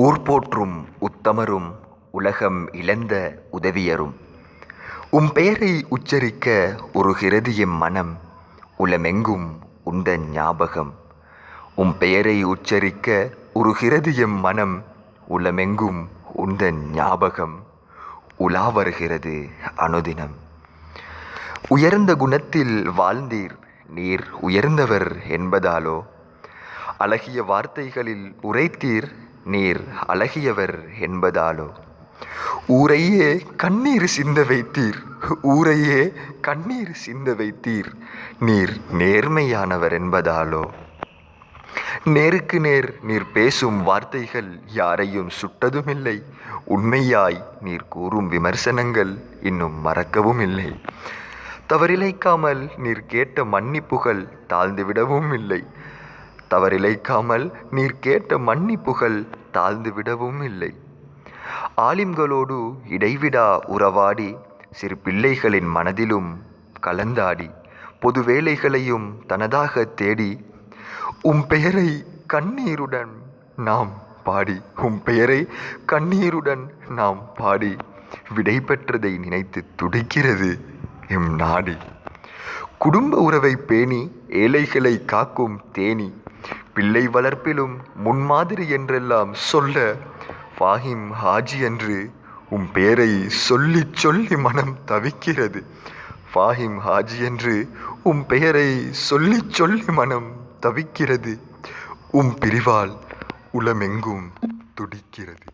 ஊர் போற்றும் உத்தமரும் உலகம் இழந்த உதவியரும் பெயரை உச்சரிக்க உருகிறது எம் மனம், உலமெங்கும் உந்தன் ஞாபகம். பெயரை உச்சரிக்க உருகிறது எம் மனம், உலமெங்கும் உந்தன் ஞாபகம். உலா வருகிறது அனுதினம். உயர்ந்த குணத்தில் வாழ்ந்தீர், நீர் உயர்ந்தவர் என்பதாலோ? அழகிய வார்த்தைகளில் உரைத்தீர், நீர் அழகியவர் என்பதாலோ? ஊரையே கண்ணீர் சிந்த வைத்தீர், ஊரையே கண்ணீர் சிந்த வைத்தீர், நீர் நேர்மையானவர் என்பதாலோ? நேருக்கு நேர் நீர் பேசும் வார்த்தைகள் யாரையும் சுட்டதுமில்லை, உண்மையாய் நீர் கூறும் விமர்சனங்கள் இன்னும் மறக்கவும் இல்லை. தவறிழைக்காமல் நீர் கேட்ட மன்னிப்புகள் தாழ்ந்துவிடவும் இல்லை, தவறிழைக்காமல் நீர் கேட்ட மன்னிப்புகள் தாழ்ந்துவிடவும் இல்லை. ஆலிம்களோடு இடைவிடா உறவாடி, சிறு பிள்ளைகளின் மனதிலும் கலந்தாடி, பொது வேலைகளையும் தனதாக தேடி, பெயரை கண்ணீருடன் நாம் பாடி, பெயரை கண்ணீருடன் நாம் பாடி விடை பெற்றதை நினைத்து துடிக்கிறது எம் நாடி. குடும்ப உறவை பேணி ஏழைகளை காக்கும் தேனி, பிள்ளை வளர்ப்பிலும் முன்மாதிரி என்றெல்லாம் சொல்ல ஃபாஹிம் ஹாஜி என்று பெயரை சொல்லி சொல்லி மனம் தவிக்கிறது. ஃபாஹிம் ஹாஜி என்று பெயரை சொல்லி சொல்லி மனம் தவிக்கிறது. பிரிவால் உலமெங்கும் துடிக்கிறது.